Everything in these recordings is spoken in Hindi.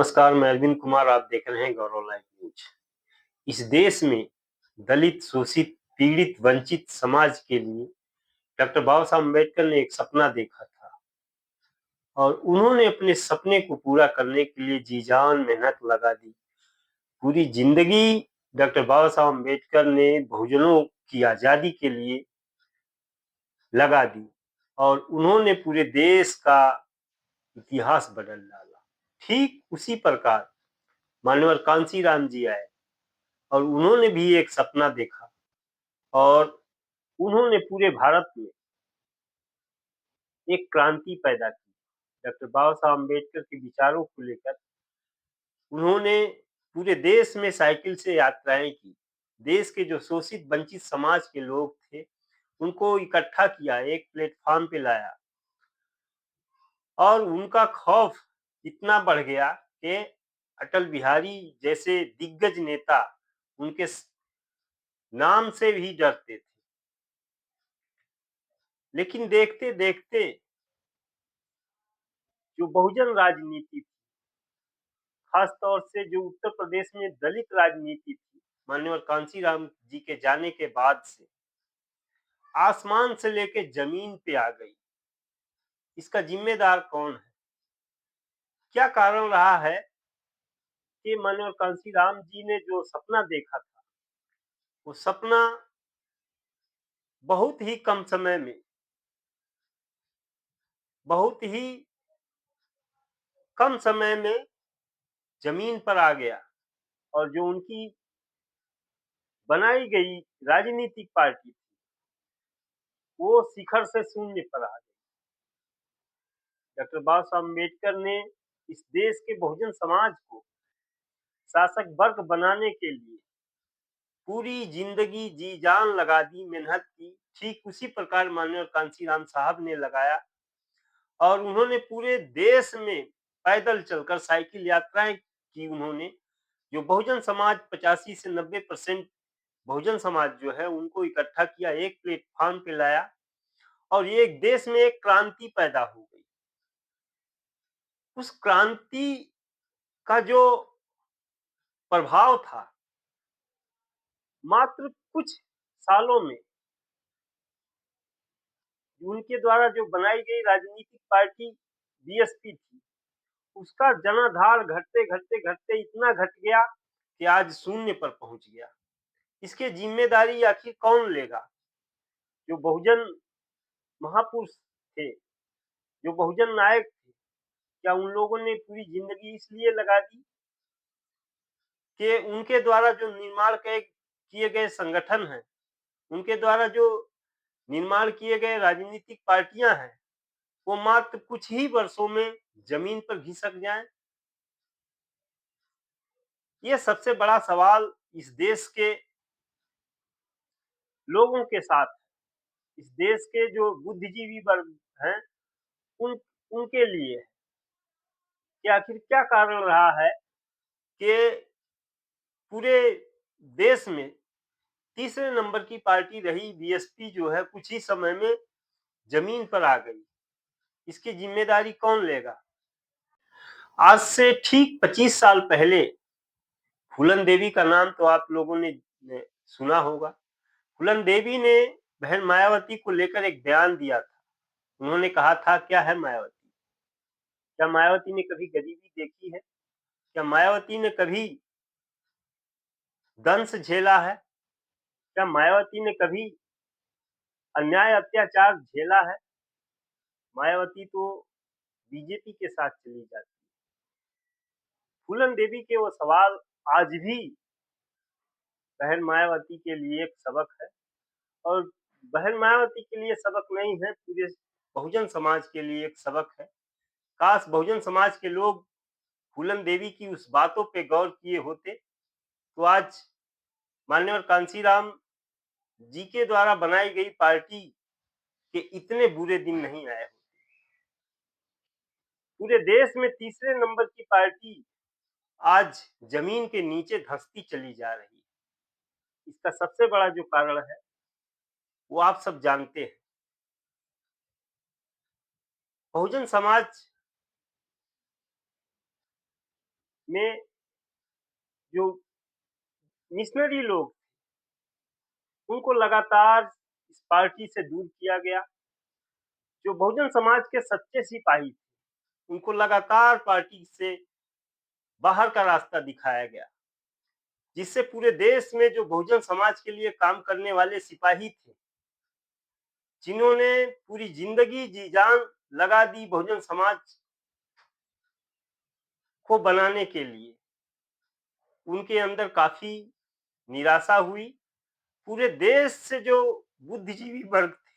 नमस्कार, मैं अरविंद कुमार। आप देख रहे हैं गौरव लाइव न्यूज। इस देश में दलित, शोषित, पीड़ित, वंचित समाज के लिए डॉक्टर बाबा साहब अम्बेडकर ने एक सपना देखा था और उन्होंने अपने सपने को पूरा करने के लिए जी जान मेहनत लगा दी। पूरी जिंदगी डॉक्टर बाबा साहब अम्बेडकर ने बहुजनों की आजादी के लिए लगा दी और उन्होंने पूरे देश का इतिहास बदल डाला। ठीक उसी प्रकार माननीय कांसी राम जी आए और उन्होंने भी एक सपना देखा और उन्होंने पूरे भारत में एक क्रांति पैदा की। डॉक्टर बाबा साहब अम्बेडकर के विचारों को लेकर उन्होंने पूरे देश में साइकिल से यात्राएं की। देश के जो शोषित वंचित समाज के लोग थे उनको इकट्ठा किया, एक प्लेटफॉर्म पे लाया और उनका खौफ इतना बढ़ गया कि अटल बिहारी जैसे दिग्गज नेता उनके नाम से भी डरते थे। लेकिन देखते देखते जो बहुजन राजनीति थी, खास तौर से जो उत्तर प्रदेश में दलित राजनीति थी, माननीय कांसी राम जी के जाने के बाद से आसमान से लेके जमीन पे आ गई। इसका जिम्मेदार कौन है? क्या कारण रहा है कि माननीय कांसी राम जी ने जो सपना देखा था, वो सपना बहुत ही कम समय में, बहुत ही कम समय में जमीन पर आ गया और जो उनकी बनाई गई राजनीतिक पार्टी थी, वो शिखर से शून्य पर आ गई। डॉक्टर बाबा साहब अम्बेडकर ने इस देश के बहुजन समाज को शासक वर्ग बनाने के लिए पूरी जिंदगी जी जान लगा दी, मेहनत की। ठीक उसी प्रकार माननीय कांसीराम साहब ने लगाया और उन्होंने पूरे देश में पैदल चलकर साइकिल यात्राएं की। उन्होंने जो बहुजन समाज 85 से 90% बहुजन समाज जो है उनको इकट्ठा किया, एक प्लेटफॉर्म पे लाया और ये एक देश में एक क्रांति पैदा हो गई। उस क्रांति का जो प्रभाव था, मात्र कुछ सालों में उनके द्वारा जो बनाई गई राजनीतिक पार्टी बीएसपी थी, उसका जनाधार घटते घटते घटते इतना घट गया कि आज शून्य पर पहुंच गया। इसके जिम्मेदारी आखिर कौन लेगा? जो बहुजन महापुरुष थे, जो बहुजन नायक थे, क्या उन लोगों ने पूरी जिंदगी इसलिए लगा दी कि उनके द्वारा जो निर्माण किए गए संगठन हैं, उनके द्वारा जो निर्माण किए गए राजनीतिक पार्टियां हैं, वो मात्र कुछ ही वर्षों में जमीन पर घिसक जाएं? ये सबसे बड़ा सवाल इस देश के लोगों के साथ, इस देश के जो बुद्धिजीवी वर्ग हैं, उन उनके लिए है कि आखिर क्या कारण रहा है कि पूरे देश में तीसरे नंबर की पार्टी रही बीएसपी जो है कुछ ही समय में जमीन पर आ गई। इसकी जिम्मेदारी कौन लेगा? आज से ठीक 25 साल पहले फूलन देवी का नाम तो आप लोगों ने सुना होगा। फूलन देवी ने बहन मायावती को लेकर एक बयान दिया था। उन्होंने कहा था, क्या है मायावती? क्या मायावती ने कभी गरीबी देखी है? क्या मायावती ने कभी दंश झेला है? क्या मायावती ने कभी अन्याय अत्याचार झेला है? मायावती तो बीजेपी के साथ चली जाती है। फूलन देवी के वो सवाल आज भी बहन मायावती के लिए एक सबक है और बहन मायावती के लिए सबक नहीं है, पूरे बहुजन समाज के लिए एक सबक है। काश बहुजन समाज के लोग फूलन देवी की उस बातों पे गौर किए होते तो आज माननीय कांसीराम जी के द्वारा बनाई गई पार्टी के इतने बुरे दिन नहीं आए होते। पूरे देश में तीसरे नंबर की पार्टी आज जमीन के नीचे धंसती चली जा रही है। इसका सबसे बड़ा जो कारण है वो आप सब जानते हैं। बहुजन समाज में जो मिशनरी लोग उनको लगातार इस पार्टी से दूर किया गया। जो बहुजन समाज के सच्चे सिपाही थे, उनको लगातार पार्टी से बाहर का रास्ता दिखाया गया, जिससे पूरे देश में जो बहुजन समाज के लिए काम करने वाले सिपाही थे, जिन्होंने पूरी जिंदगी जी जान लगा दी बहुजन समाज को बनाने के लिए, उनके अंदर काफी निराशा हुई। पूरे देश से जो बुद्धिजीवी वर्ग थे,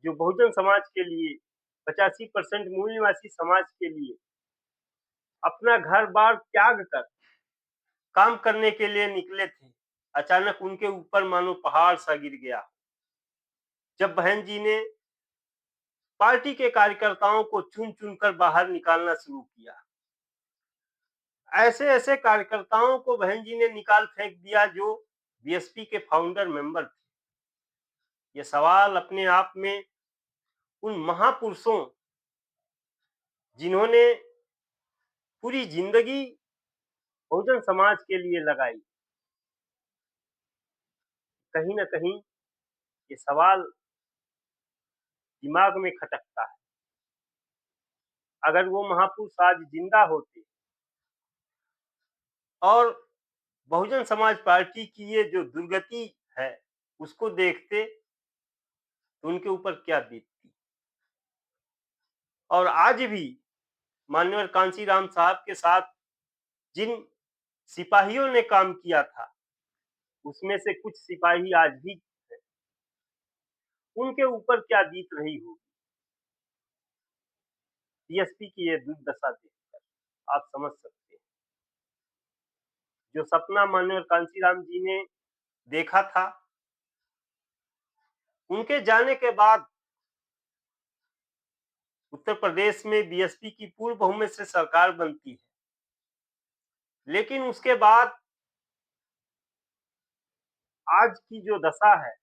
जो बहुजन समाज के लिए 85% मूल निवासी समाज के लिए अपना घर बार त्याग कर काम करने के लिए निकले थे, अचानक उनके ऊपर मानो पहाड़ सा गिर गया। जब बहन जी ने पार्टी के कार्यकर्ताओं को चुन चुन कर बाहर निकालना शुरू किया, ऐसे ऐसे कार्यकर्ताओं को बहन जी ने निकाल फेंक दिया जो बीएसपी के फाउंडर मेंबर थे। ये सवाल अपने आप में उन महापुरुषों, जिन्होंने पूरी जिंदगी बहुजन समाज के लिए लगाई, कहीं ना कहीं ये सवाल दिमाग में खटकता है। अगर वो महापुरुष आज जिंदा होते और बहुजन समाज पार्टी की ये जो दुर्गति है उसको देखते, तो उनके ऊपर क्या बीतती। और आज भी माननीय कांशीराम साहब के साथ जिन सिपाहियों ने काम किया था, उसमें से कुछ सिपाही आज भी हैं, उनके ऊपर क्या बीत रही होगी। बीएसपी की ये दुर्दशा देखकर आप समझ सकते हैं। जो सपना माननीय कांशीराम जी ने देखा था, उनके जाने के बाद उत्तर प्रदेश में बीएसपी की पूर्ण बहुमत से सरकार बनती है, लेकिन उसके बाद आज की जो दशा है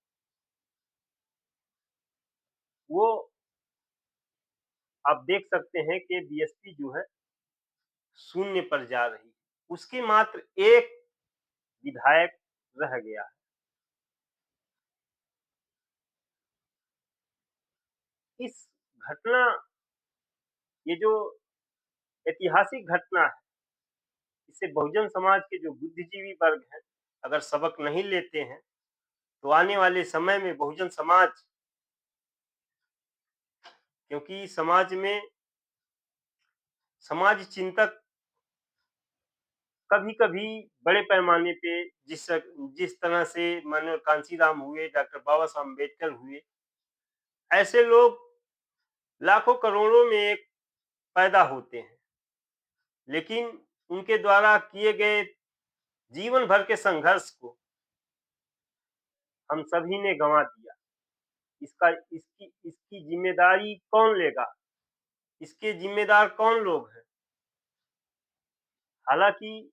वो आप देख सकते हैं कि बीएसपी जो है शून्य पर जा रही है। उसकी मात्र एक विधायक रह गया है। इस घटना, ये जो ऐतिहासिक घटना है, इससे बहुजन समाज के जो बुद्धिजीवी वर्ग हैं, अगर सबक नहीं लेते हैं, तो आने वाले समय में बहुजन समाज, क्योंकि समाज में समाज चिंतक कभी कभी बड़े पैमाने पे जिस तरह से माननीय कांशीराम हुए, डॉक्टर बाबा साहब अम्बेडकर हुए, ऐसे लोग लाखों करोड़ों में एक पैदा होते हैं, लेकिन उनके द्वारा किए गए जीवन भर के संघर्ष को हम सभी ने गंवा दिया। इसकी इसकी जिम्मेदारी कौन लेगा? इसके जिम्मेदार कौन लोग हैं? हालांकि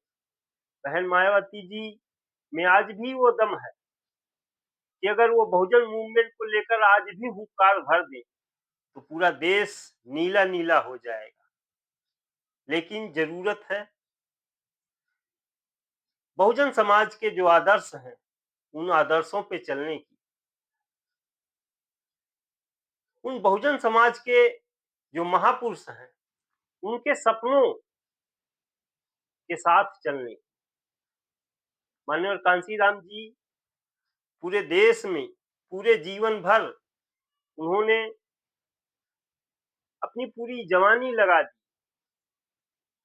बहन मायावती जी में आज भी वो दम है कि अगर वो बहुजन मूवमेंट को लेकर आज भी हुंकार भर दे, तो पूरा देश नीला नीला हो जाएगा। लेकिन जरूरत है बहुजन समाज के जो आदर्श हैं, उन आदर्शों पे चलने की, उन बहुजन समाज के जो महापुरुष हैं, उनके सपनों के साथ चलने की। माननीय कांशीराम जी पूरे देश में पूरे जीवन भर उन्होंने अपनी पूरी जवानी लगा दी।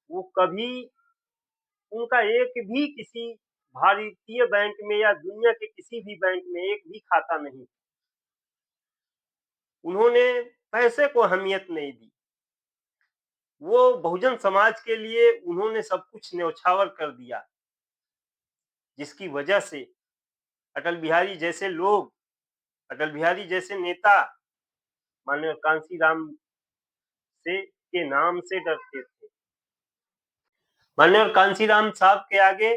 वो कभी, उनका एक भी किसी भारतीय बैंक में या दुनिया के किसी भी बैंक में एक भी खाता नहीं। उन्होंने पैसे को अहमियत नहीं दी। वो बहुजन समाज के लिए उन्होंने सब कुछ न्यौछावर कर दिया, जिसकी वजह से अटल बिहारी जैसे लोग, अटल बिहारी जैसे नेता माननीय कांशीराम से के नाम से डरते थे। माननीय कांशीराम साहब के आगे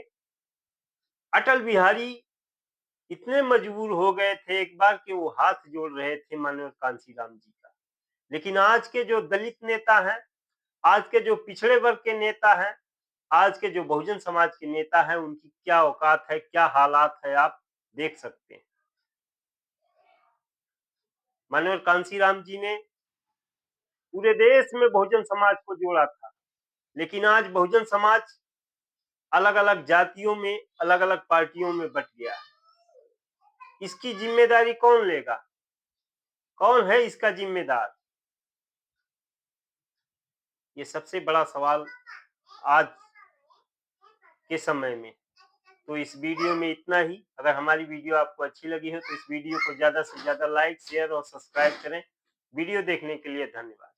अटल बिहारी इतने मजबूर हो गए थे एक बार कि वो हाथ जोड़ रहे थे माननीय कांशीराम जी का। लेकिन आज के जो दलित नेता हैं, आज के जो पिछड़े वर्ग के नेता हैं, आज के जो बहुजन समाज के नेता हैं, उनकी क्या औकात है, क्या हालात है, आप देख सकते हैं। माननीय कांशीराम जी ने पूरे देश में बहुजन समाज को जोड़ा था, लेकिन आज बहुजन समाज अलग-अलग जातियों में, अलग-अलग पार्टियों में बँट गया है। इसकी जिम्मेदारी कौन लेगा? कौन है इसका जिम्मेदार? ये सबसे बड़ा सवाल आज के समय में। तो इस वीडियो में इतना ही। अगर हमारी वीडियो आपको अच्छी लगी हो तो इस वीडियो को ज़्यादा से ज़्यादा लाइक, शेयर और सब्सक्राइब करें। वीडियो देखने के लिए धन्यवाद।